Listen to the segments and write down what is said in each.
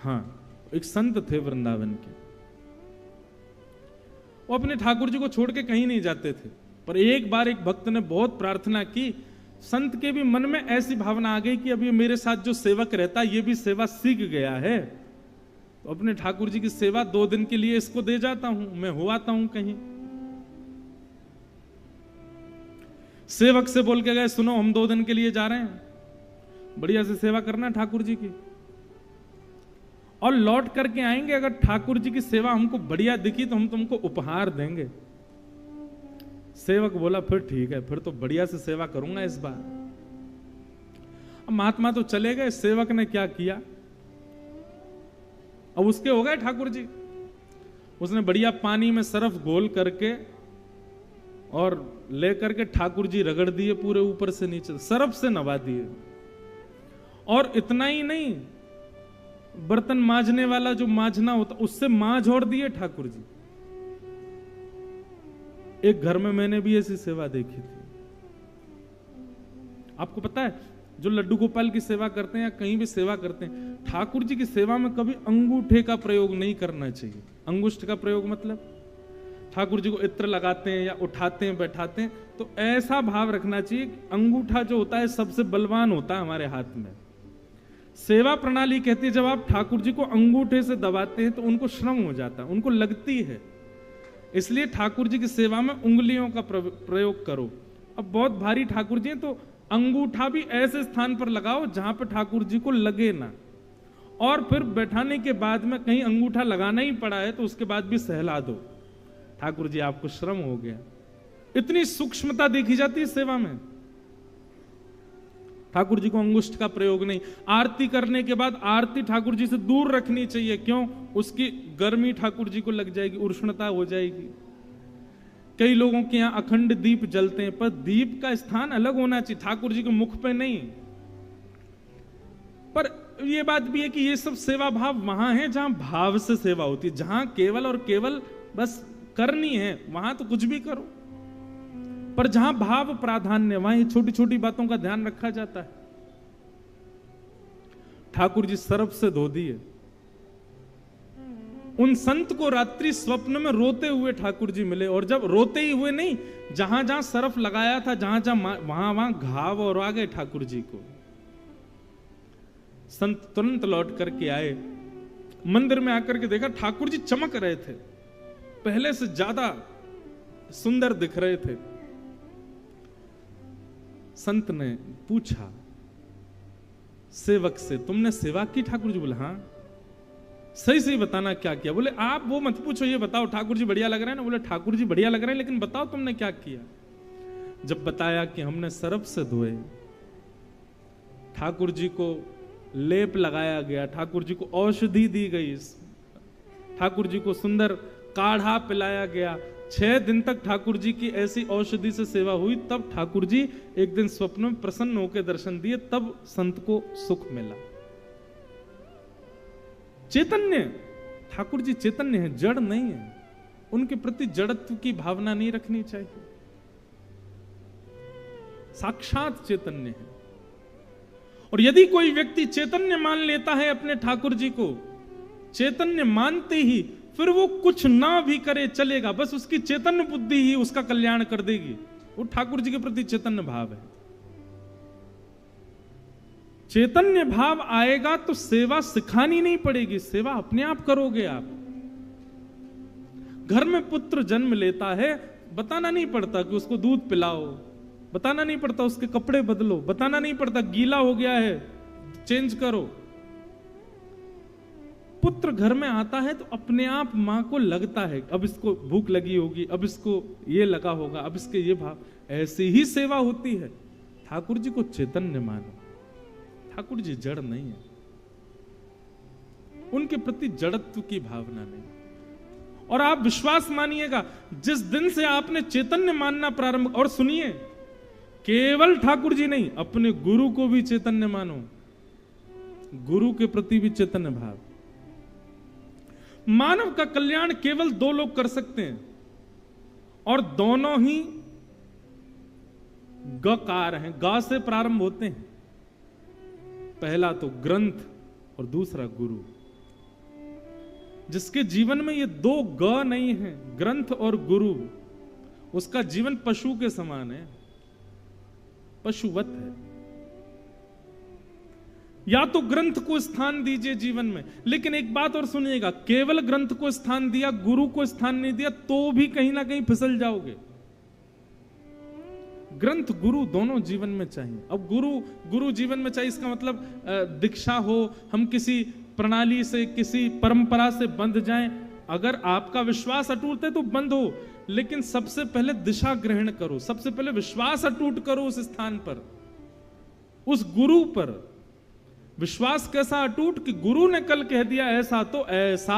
हाँ, एक संत थे वृंदावन के, वो अपने ठाकुर जी को छोड़ के कहीं नहीं जाते थे। पर एक बार एक भक्त ने बहुत प्रार्थना की, संत के भी मन में ऐसी भावना आ गई कि अब ये मेरे साथ जो सेवक रहता है ये भी सेवा सीख गया है, तो अपने ठाकुर जी की सेवा 2 दिन के लिए इसको दे जाता हूं, मैं हो आता हूं कहीं। सेवक से बोल के गए, सुनो हम 2 दिन के लिए जा रहे हैं, बढ़िया से सेवा करना ठाकुर जी की, और लौट करके आएंगे, अगर ठाकुर जी की सेवा हमको बढ़िया दिखी तो हम तुमको उपहार देंगे। सेवक बोला फिर ठीक है, फिर तो बढ़िया से सेवा करूंगा इस बार। अब महात्मा तो चले गए, सेवक ने क्या किया, अब उसके हो गए ठाकुर जी, उसने बढ़िया पानी में सरफ घोल करके और लेकर के ठाकुर जी रगड़ दिए पूरे ऊपर से नीचे, सरफ से नवा दिए। और इतना ही नहीं, बर्तन मांजने वाला जो मांजना होता उससे मांझ और दिए ठाकुर जी। एक घर में मैंने भी ऐसी सेवा देखी थी। आपको पता है, जो लड्डू गोपाल की सेवा करते हैं या कहीं भी सेवा करते हैं, ठाकुर जी की सेवा में कभी अंगूठे का प्रयोग नहीं करना चाहिए। अंगुष्ठ का प्रयोग मतलब ठाकुर जी को इत्र लगाते हैं या उठाते हैं बैठाते हैं, तो ऐसा भाव रखना चाहिए कि अंगूठा जो होता है सबसे बलवान होता है हमारे हाथ में। सेवा प्रणाली कहती है जब आप ठाकुर जी को अंगूठे से दबाते हैं तो उनको श्रम हो जाता है, उनको लगती है, इसलिए ठाकुर जी की सेवा में उंगलियों का प्रयोग करो। अब बहुत भारी ठाकुर जी हैं तो अंगूठा भी ऐसे स्थान पर लगाओ जहां पर ठाकुर जी को लगे ना, और फिर बैठाने के बाद में कहीं अंगूठा लगाना ही पड़ा है तो उसके बाद भी सहला दो, ठाकुर जी आपको श्रम हो गया। इतनी सूक्ष्मता देखी जाती है सेवा में। ठाकुर जी को अंगुष्ठ का प्रयोग नहीं। आरती करने के बाद आरती ठाकुर जी से दूर रखनी चाहिए, क्यों? उसकी गर्मी ठाकुर जी को लग जाएगी, उष्णता हो जाएगी। कई लोगों के यहां अखंड दीप जलते हैं, पर दीप का स्थान अलग होना चाहिए, ठाकुर जी के मुख पे नहीं। पर यह बात भी है कि ये सब सेवा भाव वहां है जहां भाव से सेवा होती है, जहां केवल और केवल बस करनी है वहां तो कुछ भी करो, पर जहां भाव प्राधान्य वहां छोटी छोटी बातों का ध्यान रखा जाता है। ठाकुर जी सरफ से धो दिए। उन संत को रात्रि स्वप्न में रोते हुए ठाकुर जी मिले, और जब रोते ही हुए नहीं, जहां जहां सरफ लगाया था जहां जहां वहां घाव और आ गए ठाकुर जी को। संत तुरंत लौट करके आए, मंदिर में आकर के देखा ठाकुर जी चमक रहे थे, पहले से ज्यादा सुंदर दिख रहे थे। संत ने पूछा सेवक से, तुमने सेवा की? ठाकुर जी बोले हाँ। सही सही बताना क्या किया? बोले आप वो मत पूछो, ये बताओ ठाकुर जी बढ़िया लग रहे हैं ना? बोले ठाकुर जी बढ़िया लग रहे हैं, लेकिन बताओ तुमने क्या किया? जब बताया कि हमने सरफ से धोए, ठाकुर जी को लेप लगाया गया, ठाकुर जी को औषधि दी गई, ठाकुर जी को सुंदर काढ़ा पिलाया गया, 6 दिन तक ठाकुर जी की ऐसी औषधि से सेवा हुई, तब ठाकुर जी एक दिन स्वप्न में प्रसन्न होकर दर्शन दिए, तब संत को सुख मिला। चैतन्य, ठाकुर जी चैतन्य है, जड़ नहीं है, उनके प्रति जड़त्व की भावना नहीं रखनी चाहिए, साक्षात चैतन्य है। और यदि कोई व्यक्ति चैतन्य मान लेता है अपने ठाकुर जी को, चैतन्य मानते ही फिर वो कुछ ना भी करे चलेगा, बस उसकी चैतन्य बुद्धि ही उसका कल्याण कर देगी, वो ठाकुर जी के प्रति चैतन्य भाव है। चैतन्य भाव आएगा तो सेवा सिखानी नहीं पड़ेगी, सेवा अपने आप करोगे आप। घर में पुत्र जन्म लेता है, बताना नहीं पड़ता कि उसको दूध पिलाओ, बताना नहीं पड़ता उसके कपड़े बदलो, बताना नहीं पड़ता गीला हो गया है चेंज करो। पुत्र घर में आता है तो अपने आप मां को लगता है अब इसको भूख लगी होगी, अब इसको ये लगा होगा, अब इसके ये भाव, ऐसी ही सेवा होती है। ठाकुर जी को चैतन्य मानो, ठाकुर जी जड़ नहीं है, उनके प्रति जड़त्व की भावना नहीं। और आप विश्वास मानिएगा, जिस दिन से आपने चैतन्य मानना प्रारंभ, और सुनिए, केवल ठाकुर जी नहीं, अपने गुरु को भी चैतन्य मानो, गुरु के प्रति भी चैतन्य भाव। मानव का कल्याण केवल 2 लोग कर सकते हैं, और दोनों ही गकार हैं, गा से प्रारंभ होते हैं। पहला तो ग्रंथ और दूसरा गुरु। जिसके जीवन में ये दो ग नहीं है, ग्रंथ और गुरु, उसका जीवन पशु के समान है, पशुवत है। या तो ग्रंथ को स्थान दीजिए जीवन में, लेकिन एक बात और सुनिएगा, केवल ग्रंथ को स्थान दिया, गुरु को स्थान नहीं दिया, तो भी कहीं ना कहीं फिसल जाओगे। ग्रंथ गुरु दोनों जीवन में चाहिए। अब गुरु जीवन में चाहिए, इसका मतलब दीक्षा हो, हम किसी प्रणाली से, किसी परंपरा से बंध जाएं। अगर आपका विश्वास अटूट है तो बंद हो, लेकिन सबसे पहले दिशा ग्रहण करो, सबसे पहले विश्वास अटूट करो उस स्थान पर, उस गुरु पर। विश्वास कैसा अटूट कि गुरु ने कल कह दिया ऐसा तो ऐसा,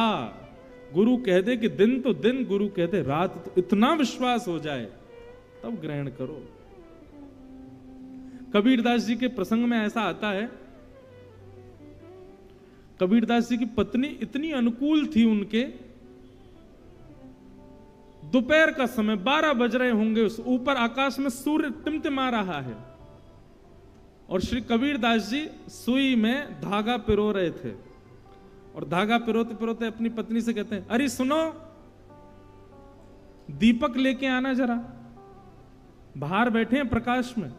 गुरु कह दे कि दिन तो दिन, गुरु कह दे रात, तो इतना विश्वास हो जाए तब ग्रहण करो। कबीरदास जी के प्रसंग में ऐसा आता है, कबीरदास जी की पत्नी इतनी अनुकूल थी उनके, दोपहर का समय 12 बज रहे होंगे, उस ऊपर आकाश में सूर्य टिमटिमा रहा है और श्री कबीरदास जी सुई में धागा पिरो रहे थे, और धागा पिरोते पिरोते अपनी पत्नी से कहते हैं, अरे सुनो, दीपक लेके आना जरा, बाहर बैठे हैं प्रकाश में,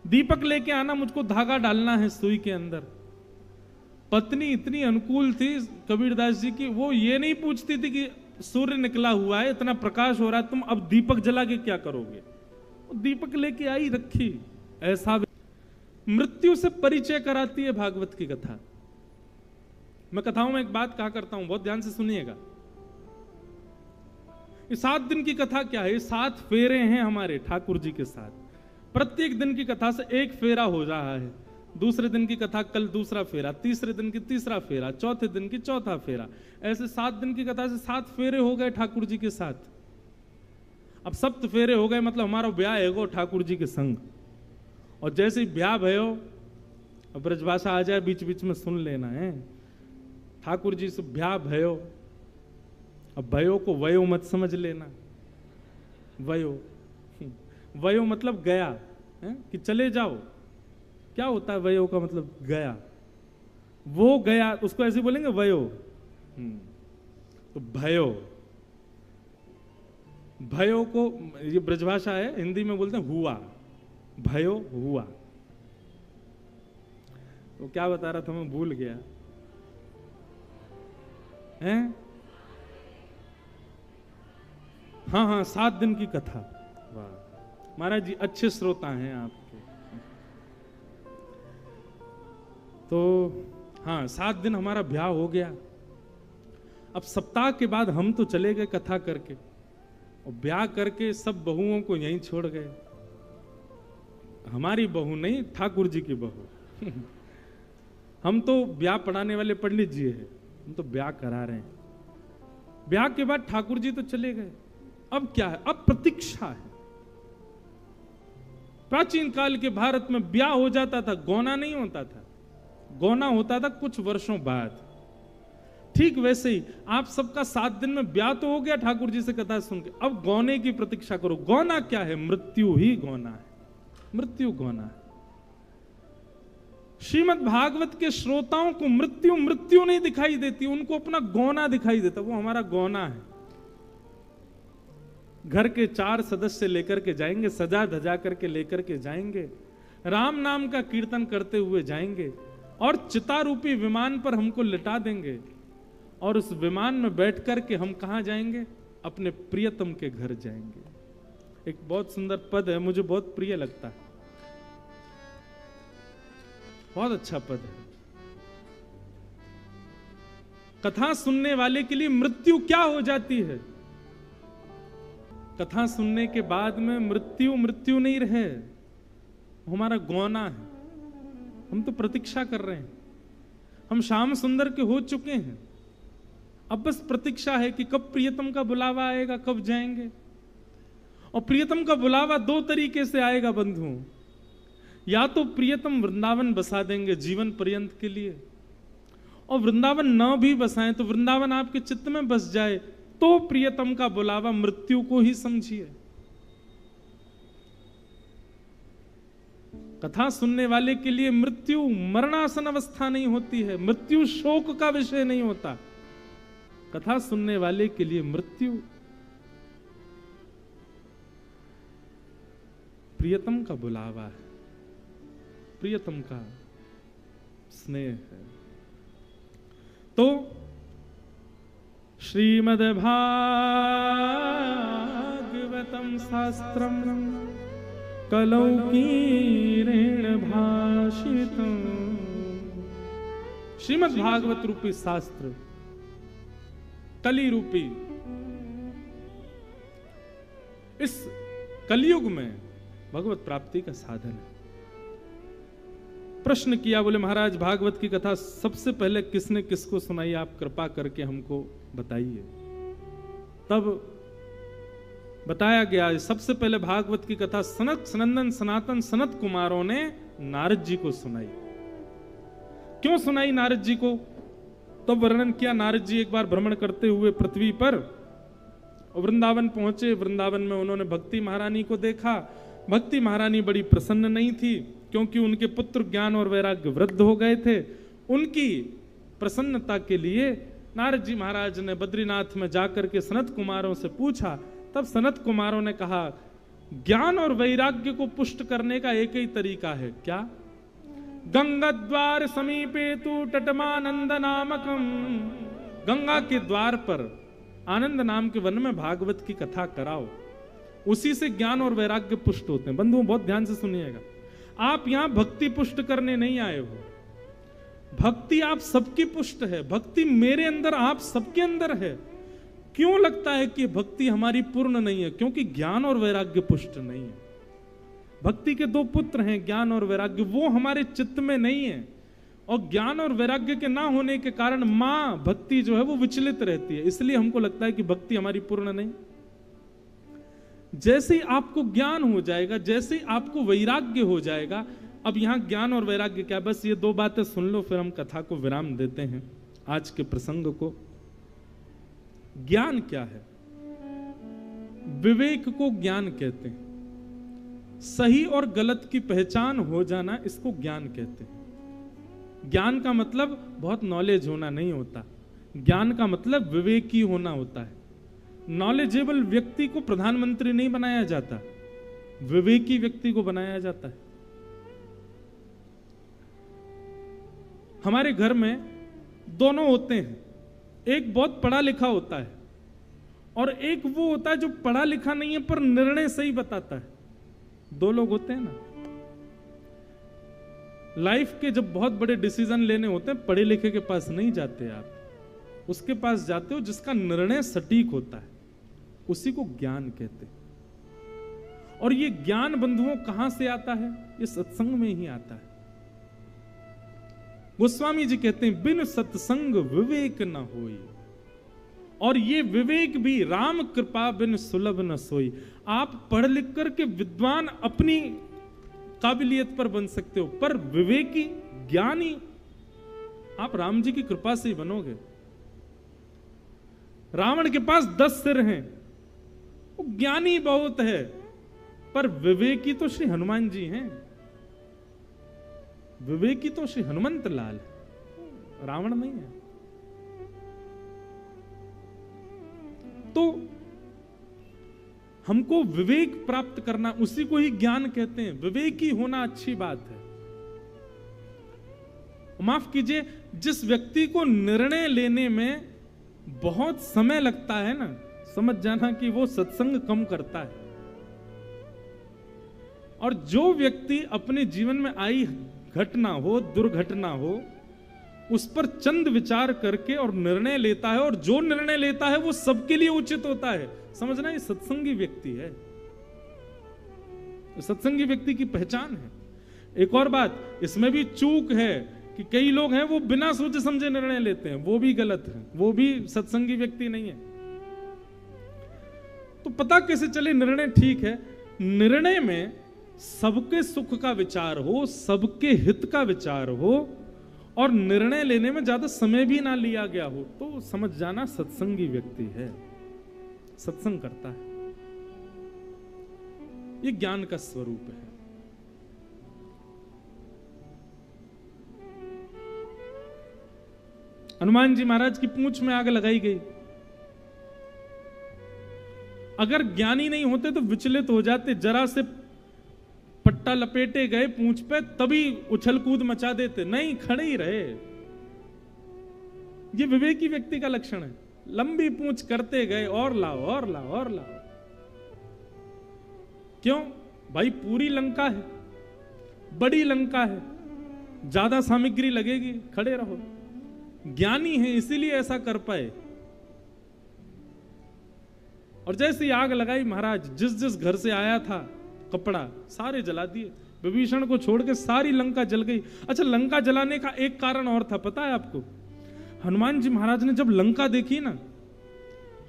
दीपक लेके आना, मुझको धागा डालना है सुई के अंदर। पत्नी इतनी अनुकूल थी कबीरदास जी की, वो ये नहीं पूछती थी कि सूर्य निकला हुआ है, इतना प्रकाश हो रहा है, तुम अब दीपक जला के क्या करोगे, वो दीपक लेके आई रखी। ऐसा मृत्यु से परिचय कराती है भागवत की कथा। मैं कथाओं में एक बात कहा करता हूं, बहुत ध्यान से सुनिएगा। ये 7 दिन की कथा क्या है, 7 फेरे हैं हमारे ठाकुर जी के साथ। प्रत्येक दिन की कथा से एक फेरा हो रहा है, दूसरे दिन की कथा कल दूसरा फेरा, तीसरे दिन की तीसरा फेरा, चौथे दिन की चौथा फेरा, ऐसे 7 दिन की कथा से 7 फेरे हो गए ठाकुर जी के साथ। अब 7 फेरे हो गए मतलब हमारा ब्याह है ठाकुर जी के संग, और जैसे ही ब्याह भयो, ब्रजभाषा आ जाए बीच बीच में सुन लेना है, ठाकुर जी से ब्याह भयो, अब भयो को वयो मत समझ लेना, वयो वयो मतलब गया है कि चले जाओ, क्या होता है वयो का मतलब गया, वो गया, उसको ऐसे बोलेंगे वयो। तो भयो, भयो को ये ब्रजभाषा है, हिंदी में बोलते हैं हुआ, भयो हुआ। तो क्या बता रहा था मैं भूल गया हैं? हाँ 7 दिन की कथा। वाह महाराज जी, अच्छे श्रोता हैं आपके। तो हाँ 7 दिन हमारा ब्याह हो गया। अब सप्ताह के बाद हम तो चले गए कथा करके, और ब्याह करके सब बहुओं को यहीं छोड़ गए। हमारी बहू नहीं, ठाकुर जी की बहू। हम तो ब्याह पढ़ाने वाले पंडित जी हैं, हम तो ब्याह करा रहे हैं। ब्याह के बाद ठाकुर जी तो चले गए। अब क्या है, अब प्रतीक्षा है। प्राचीन काल के भारत में ब्याह हो जाता था, गौना नहीं होता था, गौना होता था कुछ वर्षों बाद। ठीक वैसे ही आप सबका 7 दिन में ब्याह तो हो गया ठाकुर जी से कथा सुन के, अब गौने की प्रतीक्षा करो। गौना क्या है? मृत्यु ही गौना है, मृत्यु गौना है। श्रीमद् भागवत के श्रोताओं को मृत्यु मृत्यु नहीं दिखाई देती, उनको अपना गौना दिखाई देता, वो हमारा गौना है। घर के 4 सदस्य लेकर के जाएंगे, सजा धजा करके लेकर के जाएंगे, राम नाम का कीर्तन करते हुए जाएंगे, और चिता रूपी विमान पर हमको लिटा देंगे, और उस विमान में बैठ करके हम कहां जाएंगे? अपने प्रियतम के घर जाएंगे। एक बहुत सुंदर पद है, मुझे बहुत प्रिय लगता है, बहुत अच्छा पद है। कथा सुनने वाले के लिए मृत्यु क्या हो जाती है? कथा सुनने के बाद में मृत्यु मृत्यु नहीं रहे, हमारा गौना है। हम तो प्रतीक्षा कर रहे हैं, हम श्याम सुंदर के हो चुके हैं, अब बस प्रतीक्षा है कि कब प्रियतम का बुलावा आएगा, कब जाएंगे। और प्रियतम का बुलावा 2 तरीके से आएगा बंधुओं। या तो प्रियतम वृंदावन बसा देंगे जीवन पर्यंत के लिए, और वृंदावन न भी बसाएं तो वृंदावन आपके चित्त में बस जाए, तो प्रियतम का बुलावा मृत्यु को ही समझिए। कथा सुनने वाले के लिए मृत्यु मरणासन अवस्था नहीं होती है, मृत्यु शोक का विषय नहीं होता। कथा सुनने वाले के लिए मृत्यु प्रियतम का बुलावा है, प्रियतम का स्नेह है। तो श्रीमद्भागवतम शास्त्रम कलौकीरेण भाषितम, श्रीमद्भागवत रूपी शास्त्र कली रूपी इस कलयुग में भगवत प्राप्ति का साधन है। प्रश्न किया, बोले महाराज भागवत की कथा सबसे पहले किसने किसको सुनाई, आप कृपा करके हमको बताइए। तब बताया गया सबसे पहले भागवत की कथा सनत सनंदन सनातन सनत कुमारों ने नारद जी को सुनाई। क्यों सुनाई नारद जी को? तो वर्णन किया, नारद जी एक बार भ्रमण करते हुए पृथ्वी पर वृंदावन पहुंचे। वृंदावन में उन्होंने भक्ति महारानी को देखा। भक्ति महारानी बड़ी प्रसन्न नहीं थी, क्योंकि उनके पुत्र ज्ञान और वैराग्य वृद्ध हो गए थे। उनकी प्रसन्नता के लिए नारद जी महाराज ने बद्रीनाथ में जाकर के सनत कुमारों से पूछा। तब सनत कुमारों ने कहा, ज्ञान और वैराग्य को पुष्ट करने का एक ही तरीका है। क्या? गंगा द्वार समीपे तु तटमानंद नामकम, गंगा के द्वार पर आनंद नाम के वन में भागवत की कथा कराओ, उसी से ज्ञान और वैराग्य पुष्ट होते हैं। बंधुओं बहुत ध्यान से सुनिएगा, आप यहां भक्ति पुष्ट करने नहीं आए हो। भक्ति आप सबकी पुष्ट है, भक्ति मेरे अंदर आप सबके अंदर है। क्यों लगता है कि भक्ति हमारी पूर्ण नहीं है? क्योंकि ज्ञान और वैराग्य पुष्ट नहीं है। भक्ति के दो पुत्र हैं, ज्ञान और वैराग्य, वो हमारे चित्त में नहीं है। और ज्ञान और वैराग्य के ना होने के कारण मां भक्ति जो है वो विचलित रहती है। इसलिए हमको लगता है कि भक्ति हमारी पूर्ण नहीं। जैसे ही आपको ज्ञान हो जाएगा, जैसे ही आपको वैराग्य हो जाएगा, अब यहां ज्ञान और वैराग्य क्या, बस ये दो बातें सुन लो, फिर हम कथा को विराम देते हैं आज के प्रसंग को। ज्ञान क्या है? विवेक को ज्ञान कहते हैं। सही और गलत की पहचान हो जाना, इसको ज्ञान कहते हैं। ज्ञान का मतलब बहुत नॉलेज होना नहीं होता, ज्ञान का मतलब विवेकी होना होता है। नॉलेजेबल व्यक्ति को प्रधानमंत्री नहीं बनाया जाता, विवेकी व्यक्ति को बनाया जाता है। हमारे घर में दोनों होते हैं, एक बहुत पढ़ा लिखा होता है और एक वो होता है जो पढ़ा लिखा नहीं है पर निर्णय सही बताता है। दो लोग होते हैं ना। लाइफ के जब बहुत बड़े डिसीजन लेने होते हैं, पढ़े लिखे के पास नहीं जाते आप, उसके पास जाते हो जिसका निर्णय सटीक होता है, उसी को ज्ञान कहते हैं। और ये ज्ञान बंधुओं कहां से आता है? ये सत्संग में ही आता है। गोस्वामी जी कहते हैं, बिन सत्संग विवेक न होई, और ये विवेक भी राम कृपा बिन सुलभ न सोई। आप पढ़ लिख करके विद्वान अपनी काबिलियत पर बन सकते हो, पर विवेकी ज्ञानी आप राम जी की कृपा से ही बनोगे। रावण के पास 10 सिर हैं, वो ज्ञानी बहुत है, पर विवेकी तो श्री हनुमान जी हैं। विवेकी तो श्री हनुमंत लाल है, रावण नहीं है। तो हमको विवेक प्राप्त करना, उसी को ही ज्ञान कहते हैं। विवेकी होना अच्छी बात है। माफ कीजिए, जिस व्यक्ति को निर्णय लेने में बहुत समय लगता है ना, समझ जाना कि वो सत्संग कम करता है। और जो व्यक्ति अपने जीवन में आई घटना हो, दुर्घटना हो, उस पर चंद विचार करके और निर्णय लेता है, और जो निर्णय लेता है वो सबके लिए उचित होता है, समझना ये सत्संगी व्यक्ति है। सत्संगी व्यक्ति की पहचान है। एक और बात इसमें भी चूक है कि कई लोग हैं वो बिना सोचे समझे निर्णय लेते हैं, वो भी गलत है, वो भी सत्संगी व्यक्ति नहीं है। तो पता कैसे चले निर्णय ठीक है? निर्णय में सबके सुख का विचार हो, सबके हित का विचार हो, और निर्णय लेने में ज्यादा समय भी ना लिया गया हो, तो समझ जाना सत्संगी व्यक्ति है, सत्संग करता है। ये ज्ञान का स्वरूप है। हनुमान जी महाराज की पूंछ में आग लगाई गई, अगर ज्ञानी नहीं होते तो विचलित हो जाते, जरा से पट्टा लपेटे गए पूंछ पे तभी उछल कूद मचा देते, नहीं खड़े ही रहे। ये विवेकी व्यक्ति का लक्षण है। लंबी पूंछ करते गए, और लाओ और लाओ और लाओ। क्यों भाई? पूरी लंका है, बड़ी लंका है, ज्यादा सामग्री लगेगी, खड़े रहो। ज्ञानी है इसीलिए ऐसा कर पाए। और जैसे आग लगाई महाराज, जिस जिस घर से आया था कपड़ा सारे जला दिए, विभीषण को छोड़ के सारी लंका जल गई। अच्छा, लंका जलाने का एक कारण और था, पता है आपको? हनुमान जी महाराज ने जब लंका देखी ना,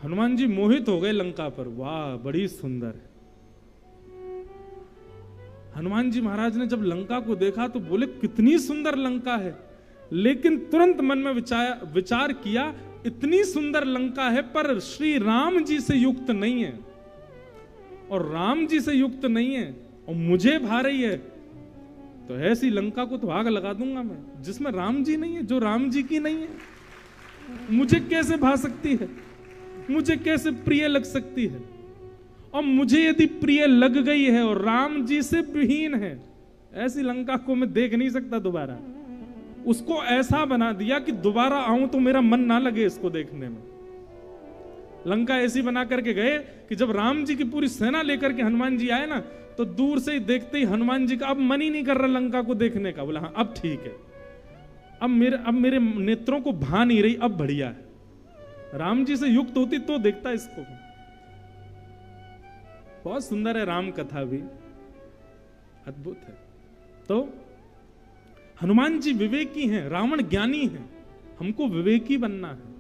हनुमान जी मोहित हो गए लंका पर। वाह, बड़ी सुंदर है। हनुमान जी महाराज ने जब लंका को देखा तो बोले कितनी सुंदर लंका है, लेकिन तुरंत मन में विचार किया, इतनी सुंदर लंका है पर श्री राम जी से युक्त नहीं है, और राम जी से युक्त नहीं है और मुझे भा रही है, तो ऐसी लंका को तो आग लगा दूंगा मैं, जिसमें राम जी नहीं है, जो राम जी की नहीं है। मुझे कैसे भा सकती है, मुझे कैसे प्रिय लग सकती है? और मुझे यदि प्रिय लग गई है और राम जी से विहीन है, ऐसी लंका को मैं देख नहीं सकता दोबारा। उसको ऐसा बना दिया कि दोबारा आऊं तो मेरा मन ना लगे इसको देखने में। लंका ऐसी बना करके गए कि जब राम जी की पूरी सेना लेकर के हनुमान जी आए ना, तो दूर से ही देखते ही हनुमान जी का अब मन ही नहीं कर रहा लंका को देखने का। बोला हाँ अब ठीक है, अब मेरे नेत्रों को भा नहीं रही, अब बढ़िया है। राम जी से युक्त होती तो देखता इसको। बहुत सुंदर है राम कथा भी, अद्भुत है। तो हनुमान जी विवेकी हैं, रावण ज्ञानी है। हमको विवेकी बनना है,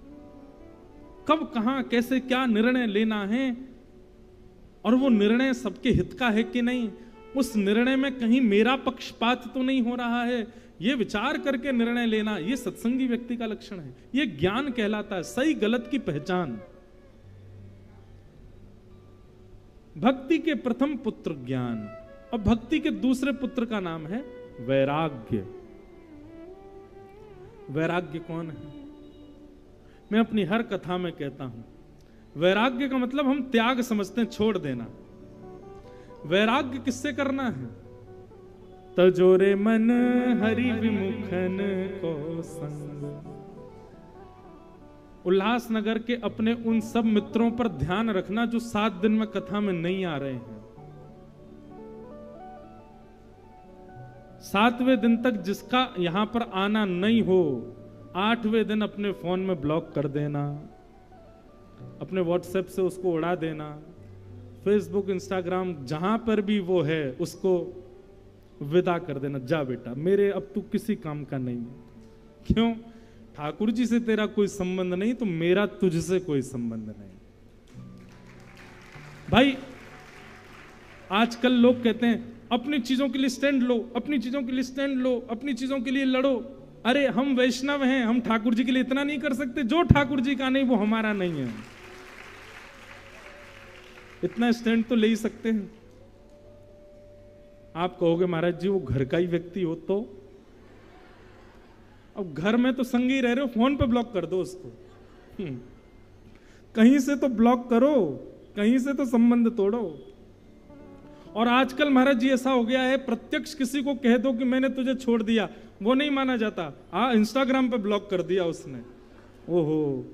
कब कहां कैसे क्या निर्णय लेना है, और वो निर्णय सबके हित का है कि नहीं, उस निर्णय में कहीं मेरा पक्षपात तो नहीं हो रहा है, ये विचार करके निर्णय लेना, ये सत्संगी व्यक्ति का लक्षण है। ये ज्ञान कहलाता है, सही गलत की पहचान। भक्ति के प्रथम पुत्र ज्ञान, और भक्ति के दूसरे पुत्र का नाम है वैराग्य। वैराग्य कौन है? मैं अपनी हर कथा में कहता हूं, वैराग्य का मतलब हम त्याग समझते हैं, छोड़ देना। वैराग्य किससे करना है? तजोरे मन हरि विमुखन को संग। उल्लासनगर के अपने उन सब मित्रों पर ध्यान रखना जो 7 दिन में कथा में नहीं आ रहे हैं। 7वें दिन तक जिसका यहां पर आना नहीं हो, 8वें दिन अपने फोन में ब्लॉक कर देना, अपने व्हाट्सएप से उसको उड़ा देना, फेसबुक इंस्टाग्राम जहां पर भी वो है उसको विदा कर देना। जा बेटा, मेरे अब तू किसी काम का नहीं है। क्यों? ठाकुर जी से तेरा कोई संबंध नहीं तो मेरा तुझसे कोई संबंध नहीं। भाई आजकल लोग कहते हैं अपनी चीजों के लिए स्टैंड लो, अपनी चीजों के लिए स्टैंड लो, अपनी चीजों के लिए लड़ो। अरे हम वैष्णव हैं, हम ठाकुर जी के लिए इतना नहीं कर सकते? जो ठाकुर जी का नहीं वो हमारा नहीं है। इतना स्टैंड तो ले ही सकते हैं। आप कहोगे महाराज जी वो घर का ही व्यक्ति हो तो? अब घर में तो संगी रह रहे हो, फोन पे ब्लॉक कर दो उसको। कहीं से तो ब्लॉक करो, कहीं से तो संबंध तोड़ो। और आजकल महाराज जी ऐसा हो गया है, प्रत्यक्ष किसी को कह दो कि मैंने तुझे छोड़ दिया, वो नहीं माना जाता। इंस्टाग्राम पे ब्लॉक कर दिया उसने। ओहो,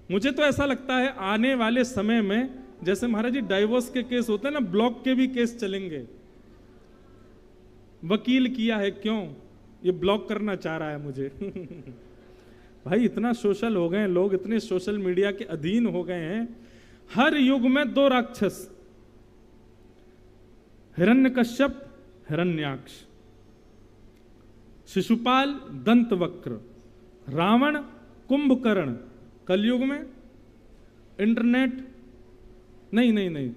मुझे तो ऐसा लगता है आने वाले समय में जैसे महाराज जी डाइवोर्स के केस होते हैं ना, ब्लॉक के भी केस चलेंगे। वकील किया है, क्यों? ये ब्लॉक करना चाह रहा है मुझे। भाई इतना सोशल हो गए लोग, इतने सोशल मीडिया के अधीन हो गए हैं। हर युग में 2 राक्षस, हिरण्यकश्यप हिरण्याक्ष, शिशुपाल दंतवक्र, रावण कुंभकर्ण। कलयुग में इंटरनेट नहीं,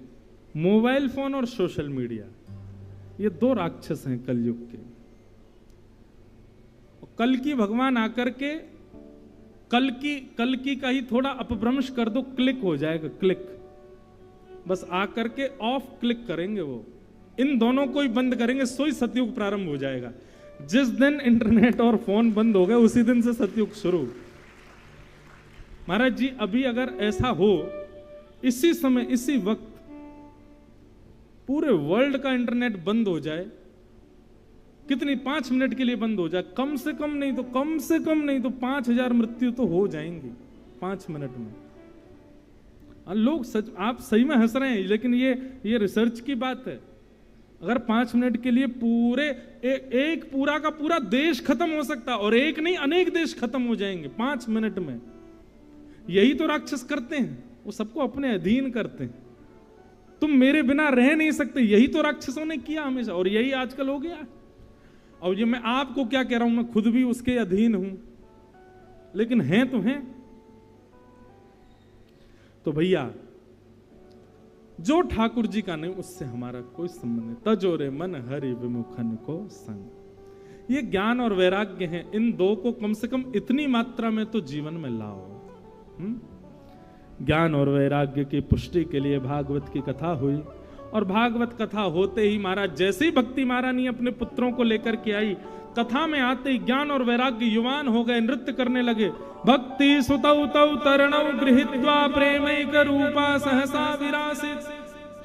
मोबाइल फोन और सोशल मीडिया, ये 2 राक्षस हैं कलयुग के। कल की भगवान आकर के कल की का ही थोड़ा अपभ्रंश कर दो, क्लिक हो जाएगा, क्लिक। बस आकर के ऑफ क्लिक करेंगे वो, इन दोनों को ही बंद करेंगे, सोई सतयुग प्रारंभ हो जाएगा। जिस दिन इंटरनेट और फोन बंद हो गए उसी दिन से सतयुग शुरू। महाराज जी अभी अगर ऐसा हो इसी समय इसी वक्त पूरे वर्ल्ड का इंटरनेट बंद हो जाए, कितनी 5 मिनट के लिए बंद हो जाए, कम से कम नहीं तो 5,000 मृत्यु तो हो जाएंगी 5 मिनट में। लोग सच, आप सही में हंस रहे हैं, लेकिन ये रिसर्च की बात है। अगर 5 मिनट के लिए पूरे एक पूरा का पूरा देश खत्म हो सकता है, और एक नहीं अनेक देश खत्म हो जाएंगे 5 मिनट में। यही तो राक्षस करते हैं, वो सबको अपने अधीन करते हैं। तुम मेरे बिना रह नहीं सकते, यही तो राक्षसों ने किया हमेशा, और यही आजकल हो गया। और ये मैं आपको क्या कह रहा हूं, मैं खुद भी उसके अधीन हूं, लेकिन हैं तो हैं। तो भैया जो ठाकुर जी का नहीं उससे हमारा कोई संबंध नहीं। तजोरे मन हरि विमुखन को संग, ये ज्ञान और वैराग्य हैं, इन दो को कम से कम इतनी मात्रा में तो जीवन में लाओ। ज्ञान और वैराग्य की पुष्टि के लिए भागवत की कथा हुई, और भागवत कथा होते ही महाराज, जैसे ही भक्ति महारानी अपने पुत्रों को लेकर के आई, कथा में आते ही ज्ञान और वैराग्य युवान हो गए, नृत्य करने लगे। भक्ति सुतौ तौ तरणौ गृहीत्वा प्रेमैक रूपा सहसा विरासित,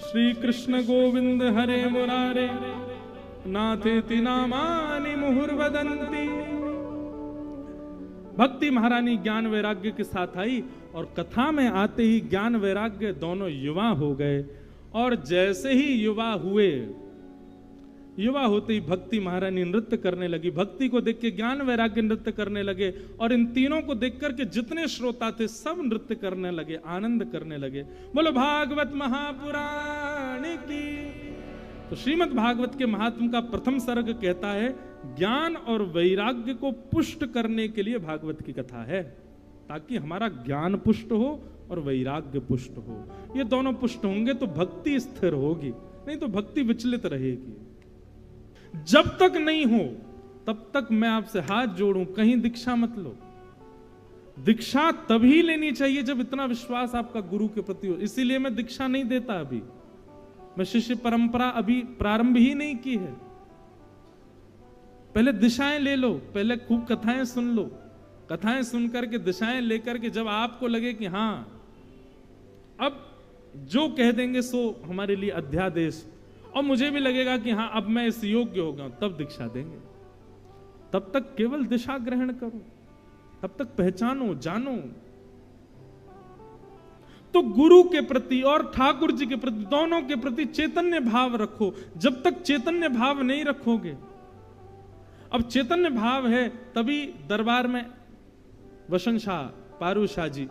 श्री कृष्ण गोविंद हरे मुरारे नाथेति नामानि मुहुर्वदन्ति। भक्ति महारानी ज्ञान वैराग्य के साथ आई, और कथा में आते ही ज्ञान वैराग्य दोनों युवा हो गए। और जैसे ही युवा हुए, युवा होते ही भक्ति महारानी नृत्य करने लगी। भक्ति को देख के ज्ञान वैराग्य नृत्य करने लगे, और इन तीनों को देख करके जितने श्रोता थे सब नृत्य करने लगे, आनंद करने लगे। बोलो भागवत महापुराण की। तो श्रीमद् भागवत के महात्म का प्रथम सर्ग कहता है, ज्ञान और वैराग्य को पुष्ट करने के लिए भागवत की कथा है, ताकि हमारा ज्ञान पुष्ट हो और वैराग्य पुष्ट हो। ये दोनों पुष्ट होंगे तो भक्ति स्थिर होगी, नहीं तो भक्ति विचलित रहेगी। जब तक नहीं हो तब तक मैं आपसे हाथ जोड़ूं, कहीं दीक्षा मत लो। दीक्षा तभी लेनी चाहिए जब इतना विश्वास आपका गुरु के प्रति हो। इसीलिए मैं दीक्षा नहीं देता, अभी मैं शिष्य परंपरा अभी प्रारंभ ही नहीं की है। पहले दिशाएं ले लो, पहले खूब कथाएं सुन लो, कथाएं सुनकर के दिशाएं लेकर के जब आपको लगे कि हां अब जो कह देंगे सो हमारे लिए अध्यादेश, और मुझे भी लगेगा कि हाँ अब मैं इस योग्य हो गया, तब दीक्षा देंगे। तब तक केवल दिशा ग्रहण करो, तब तक पहचानो, जानो। तो गुरु के प्रति और ठाकुर जी के प्रति, दोनों के प्रति चैतन्य भाव रखो। जब तक चैतन्य भाव नहीं रखोगे, अब चैतन्य भाव है तभी दरबार में वसंत शाह, पारू शाह जी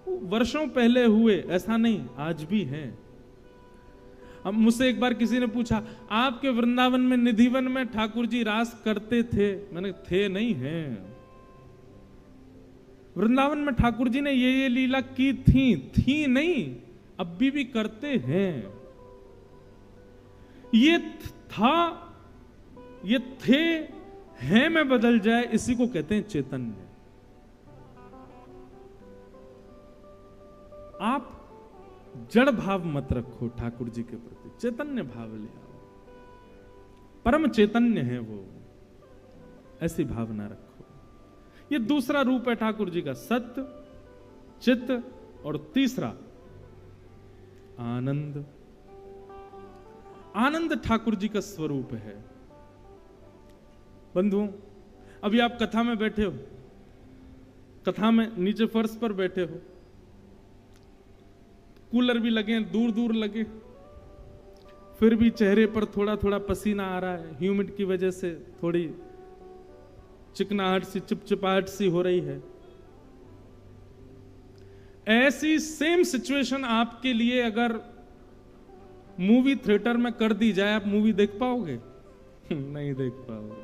वर्षों पहले हुए, ऐसा नहीं, आज भी हैं। अब मुझसे एक बार किसी ने पूछा, आपके वृंदावन में निधिवन में ठाकुर जी रास करते थे? मैंने थे नहीं, हैं। वृंदावन में ठाकुर जी ने ये लीला की थी नहीं, अब भी करते हैं। ये था, ये थे, हैं में बदल जाए, इसी को कहते हैं चैतन्य। आप जड़ भाव मत रखो ठाकुर जी के प्रति, चैतन्य भाव ले आओ। परम चैतन्य है वो, ऐसी भावना रखो। ये दूसरा रूप है ठाकुर जी का, सत्य, चित्त, और तीसरा आनंद। आनंद ठाकुर जी का स्वरूप है। बंधुओं, अभी आप कथा में बैठे हो, कथा में नीचे फर्श पर बैठे हो, कूलर भी लगे, दूर दूर लगे, फिर भी चेहरे पर थोड़ा थोड़ा पसीना आ रहा है, ह्यूमिड की वजह से थोड़ी चिकनाहट सी, चिपचिपाहट सी हो रही है। ऐसी सेम सिचुएशन आपके लिए अगर मूवी थिएटर में कर दी जाए, आप मूवी देख पाओगे? नहीं देख पाओगे।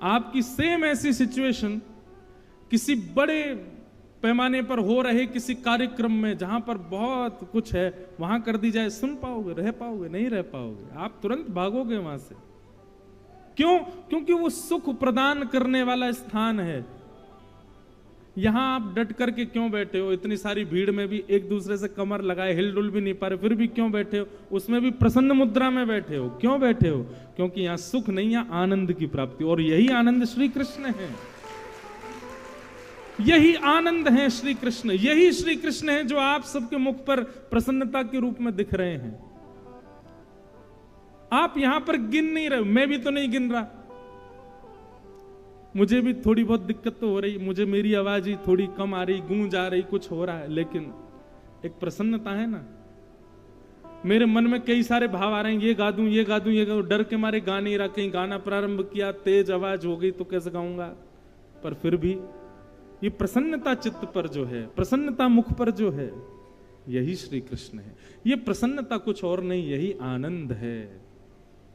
आपकी सेम ऐसी सिचुएशन किसी बड़े पैमाने पर हो रहे किसी कार्यक्रम में, जहां पर बहुत कुछ है, वहां कर दी जाए, सुन पाओगे, रह पाओगे? नहीं रह पाओगे, आप तुरंत भागोगे वहां से। क्यों? क्योंकि वो सुख प्रदान करने वाला स्थान है। यहां आप डट करके क्यों बैठे हो? इतनी सारी भीड़ में भी एक दूसरे से कमर लगाए, हिलडुल भी नहीं पा रहे, फिर भी क्यों बैठे हो? उसमें भी प्रसन्न मुद्रा में बैठे हो। क्यों बैठे हो? क्योंकि यहां सुख नहीं, यहां आनंद की प्राप्ति, और यही आनंद श्री कृष्ण है। यही आनंद है श्री कृष्ण, यही श्री कृष्ण है जो आप सबके मुख पर प्रसन्नता के रूप में दिख रहे हैं। आप यहां पर गिन नहीं रहे, मैं भी तो नहीं गिन रहा, मुझे भी थोड़ी बहुत दिक्कत तो हो रही, मुझे मेरी आवाज ही थोड़ी कम आ रही, गूंज आ रही, कुछ हो रहा है, लेकिन एक प्रसन्नता है ना। मेरे मन में कई सारे भाव आ रहे हैं, ये गा दूं, ये गा दूं, ये गा दूं, डर के मारे गा नहीं रहा, कहीं गाना प्रारंभ किया तेज आवाज हो गई तो कैसे गाऊंगा, पर फिर भी ये प्रसन्नता चित्त पर जो है, प्रसन्नता मुख पर जो है, यही श्री कृष्ण है। ये प्रसन्नता कुछ और नहीं, यही आनंद है,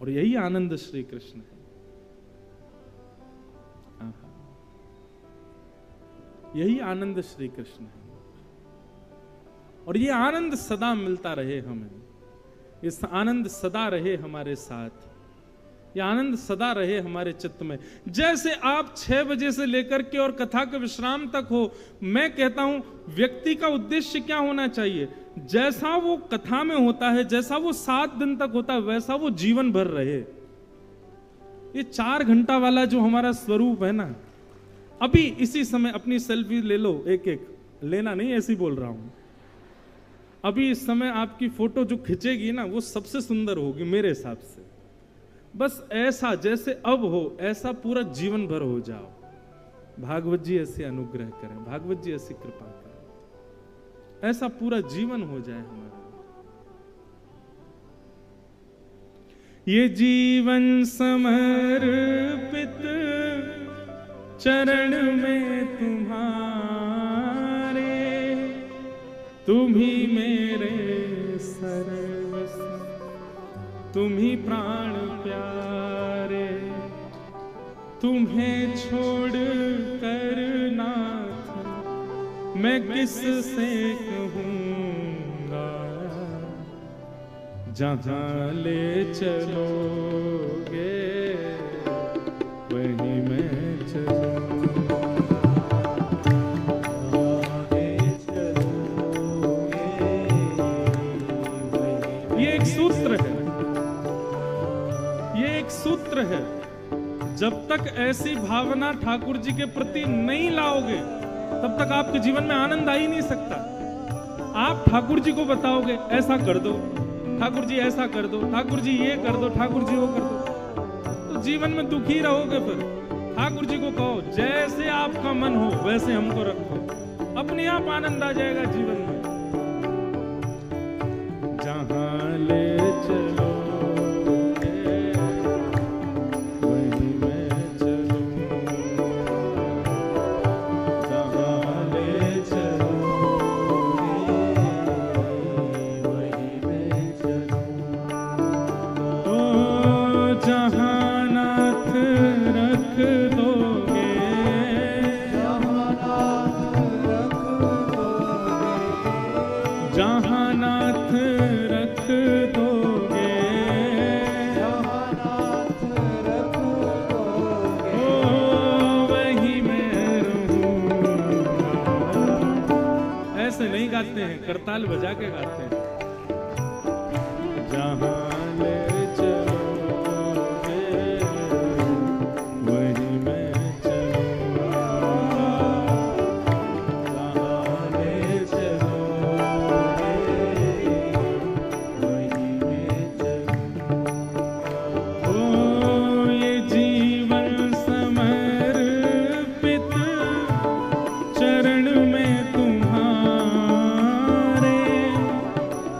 और यही आनंद श्री कृष्ण है। यही आनंद श्री कृष्ण है, और ये आनंद सदा मिलता रहे हमें, ये आनंद सदा रहे हमारे साथ, ये आनंद सदा रहे हमारे चित्त में। जैसे आप 6 बजे से लेकर के और कथा के विश्राम तक हो, मैं कहता हूं व्यक्ति का उद्देश्य क्या होना चाहिए, जैसा वो कथा में होता है, जैसा वो 7 दिन तक होता है, वैसा वो जीवन भर रहे। ये 4 घंटा वाला जो हमारा स्वरूप है ना, अभी इसी समय अपनी सेल्फी ले लो, एक एक लेना नहीं, ऐसे बोल रहा हूं, अभी इस समय आपकी फोटो जो खिंचेगी ना, वो सबसे सुंदर होगी मेरे हिसाब से। बस ऐसा जैसे अब हो, ऐसा पूरा जीवन भर हो जाओ। भागवत जी ऐसे अनुग्रह करें, भागवत जी ऐसी कृपा करें, ऐसा पूरा जीवन हो जाए हमारा। ये जीवन समर्पित चरण में तुम्हारे, तुम ही मेरे सर्वस्व, तुम ही प्राण प्यारे, तुम्हें छोड़ कर नाथ मैं किससे कहूँगा, जहाँ ले चलोगे वहीं मैं चलूँगा। ये एक सूत्र है, ये एक सूत्र है। जब तक ऐसी भावना ठाकुर जी के प्रति नहीं लाओगे, तब तक आपके जीवन में आनंद आ ही नहीं सकता। आप ठाकुर जी को बताओगे ऐसा कर दो, ठाकुर जी ऐसा कर दो, ठाकुर जी ये कर दो, ठाकुर जी वो कर दो, तो जीवन में दुखी रहोगे। फिर ठाकुर जी को कहो जैसे आपका मन हो वैसे हमको रखो, अपने आप आनंद आ जाएगा जीवन में। जहां ले चलो हैं, करताल बजा के गाते हैं। जहां ले चलोगे वहीं मैं चलूंगा, जहां ले चलोगे वहीं मैं चलूंगा। ओ ये जीवन समर्पित चरण में तुम्हारे,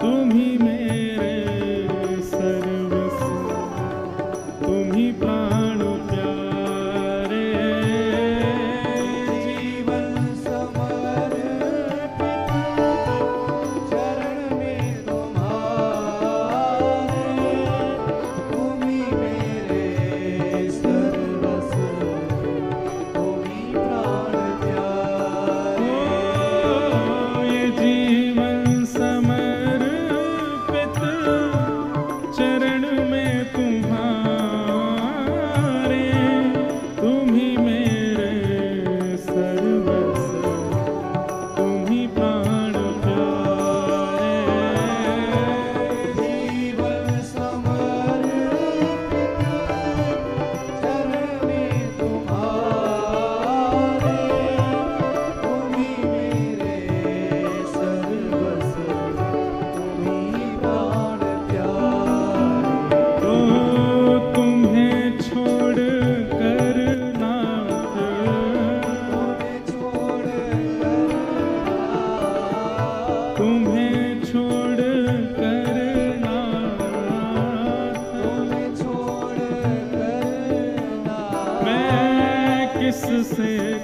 तुम ही मेरे से